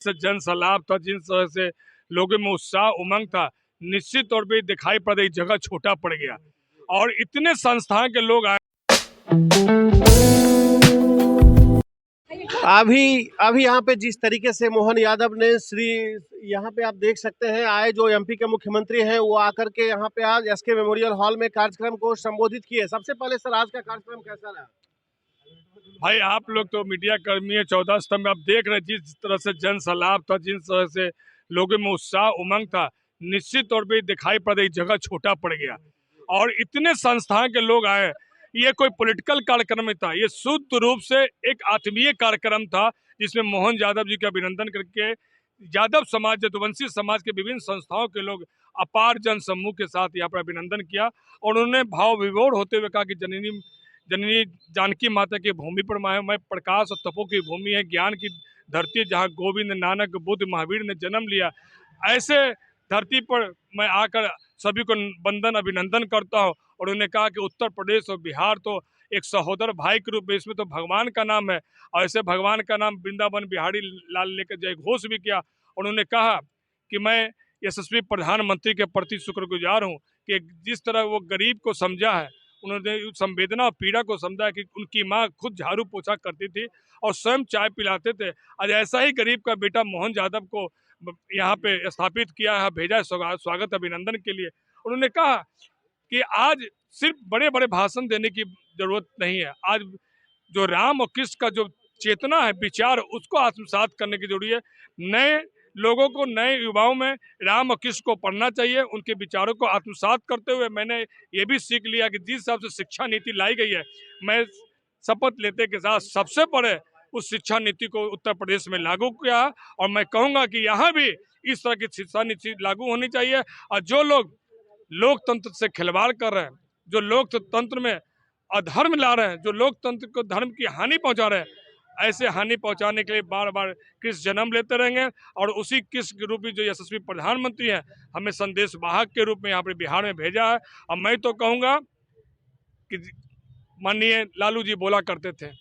से जन सलाब था, जिस तरह से लोगों में उत्साह उमंग था, निश्चित तौर पे दिखाई पड़ रही जगह छोटा पड़ गया और इतने संस्थान के लोग आए। अभी अभी यहाँ पे जिस तरीके से मोहन यादव ने यहाँ पे आप देख सकते हैं आए जो एमपी के मुख्यमंत्री हैं वो आकर के यहाँ पे आज एसके मेमोरियल हॉल में कार्यक्रम को संबोधित किए। सबसे पहले सर आज का कार्यक्रम कैसा रहा? भाई आप लोग तो मीडिया कर्मी है, 14 स्तंभ में आप देख रहे हैं जिस तरह से जन सलाब था, जिस तरह से लोगों में उत्साह उमंग था, निश्चित तौर पे दिखाई पड़ रही जगह छोटा पड़ गया और इतने संस्थान के लोग आए। ये कोई पॉलिटिकल कार्यक्रम नहीं था, ये शुद्ध रूप से एक आत्मीय कार्यक्रम था जिसमें मोहन यादव जी का अभिनंदन करके यादव समाज, जदुवंशी समाज के विभिन्न संस्थाओं के लोग अपार जन समूह के साथ यहाँ पर अभिनंदन किया और उन्होंने भाव विभोर होते हुए कहा कि जननी जानकी माता की भूमि पर मैं प्रकाश और तपो की भूमि है, ज्ञान की धरती जहाँ गोविंद नानक बुद्ध महावीर ने जन्म लिया। ऐसे धरती पर मैं आकर सभी को वंदन अभिनंदन करता हूँ। और उन्होंने कहा कि उत्तर प्रदेश और बिहार तो एक सहोदर भाई के रूप में, इसमें तो भगवान का नाम है और ऐसे भगवान का नाम वृंदावन बिहारी लाल लेकर जय घोष भी किया। उन्होंने कहा कि मैं यशस्वी प्रधानमंत्री के प्रति शुक्रगुजार हूँ कि जिस तरह वो गरीब को समझा है, उन्होंने संवेदना और पीड़ा को समझा कि उनकी माँ खुद झाड़ू पोछा करती थी और स्वयं चाय पिलाते थे। आज ऐसा ही गरीब का बेटा मोहन यादव को यहाँ पे स्थापित किया है, भेजा स्वागत अभिनंदन के लिए। उन्होंने कहा कि आज सिर्फ बड़े बड़े भाषण देने की जरूरत नहीं है, आज जो राम और कृष्ण का जो चेतना है, विचार, उसको आत्मसात करने की जरूरी है। नए लोगों को, नए युवाओं में राम और कृष्ण को पढ़ना चाहिए, उनके विचारों को आत्मसात करते हुए मैंने ये भी सीख लिया कि जिस हिसाब से शिक्षा नीति लाई गई है, मैं शपथ लेते के साथ सबसे बड़े उस शिक्षा नीति को उत्तर प्रदेश में लागू किया और मैं कहूँगा कि यहाँ भी इस तरह की शिक्षा नीति लागू होनी चाहिए। और जो लोग लोकतंत्र से खिलवाड़ कर रहे हैं, जो लोकतंत्र में अधर्म ला रहे हैं, जो लोकतंत्र को धर्म की हानि पहुंचा रहे हैं, ऐसे हानि पहुंचाने के लिए बार बार कृष्ण जन्म लेते रहेंगे। और उसी कृष्ण के रूप में जो यशस्वी प्रधानमंत्री हैं, हमें संदेश वाहक के रूप में यहाँ पर बिहार में भेजा है। और मैं तो कहूँगा कि माननीय लालू जी बोला करते थे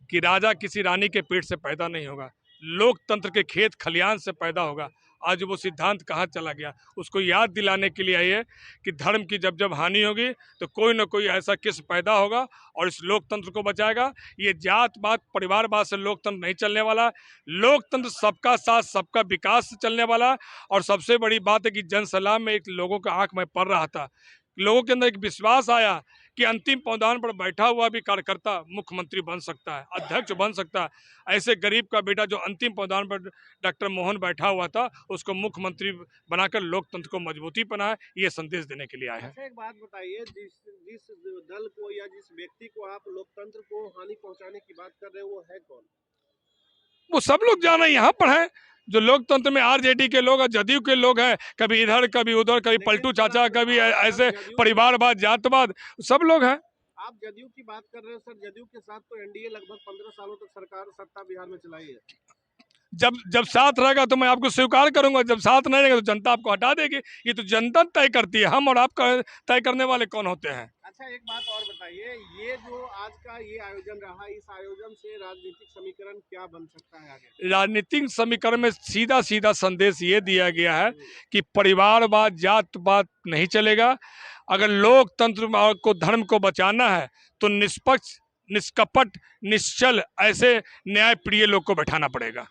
कि राजा किसी रानी के पेट से पैदा नहीं होगा, लोकतंत्र के खेत खलियान से पैदा होगा। आज वो सिद्धांत कहाँ चला गया, उसको याद दिलाने के लिए आइए कि धर्म की जब जब हानि होगी तो कोई ना कोई ऐसा किस्म पैदा होगा और इस लोकतंत्र को बचाएगा। ये जात पात परिवारवाद से लोकतंत्र नहीं चलने वाला, लोकतंत्र सबका साथ सबका विकास से चलने वाला। और सबसे बड़ी बात है कि जन सलाह में एक लोगों का आंख में पड़ रहा था, लोगों के अंदर एक विश्वास आया कि अंतिम पावदान पर बैठा हुआ भी कार्यकर्ता मुख्यमंत्री बन सकता है, अध्यक्ष बन सकता है। ऐसे गरीब का बेटा जो अंतिम पावदान पर डॉक्टर मोहन बैठा हुआ था, उसको मुख्यमंत्री बनाकर लोकतंत्र को मजबूती बनाए, ये संदेश देने के लिए आए हैं। अच्छा, एक बात बताइए, जिस दल को या जिस व्यक्ति को आप लोकतंत्र को हानि पहुंचाने की बात कर रहे हैं वो है कौन? वो सब लोग जाना यहाँ पर है, जो लोकतंत्र में आरजेडी के लोग, जदयू के लोग हैं, कभी इधर कभी उधर, कभी पलटू चाचा, कभी ऐसे परिवारवाद, जातवाद, सब लोग हैं। आप जदयू की बात कर रहे हैं सर, जदयू के साथ तो एनडीए लगभग 15 सालों तक सरकार सत्ता बिहार में चलाई है। जब साथ रहेगा तो मैं आपको स्वीकार करूंगा, जब साथ नहीं रहेगा तो जनता आपको हटा देगी। ये तो जनता तय करती है, हम और आप तय करने वाले कौन होते हैं। अच्छा, एक बात और बताइए, ये जो आज का ये आयोजन रहा, इस आयोजन से राजनीतिक समीकरण क्या बन सकता है आगे? राजनीतिक समीकरण में सीधा सीधा संदेश ये दिया गया है कि परिवारवाद, जातवाद नहीं चलेगा। अगर लोकतंत्र को, धर्म को बचाना है तो निष्पक्ष, निष्कपट, निश्चल, ऐसे न्याय प्रिय लोग को बैठाना पड़ेगा।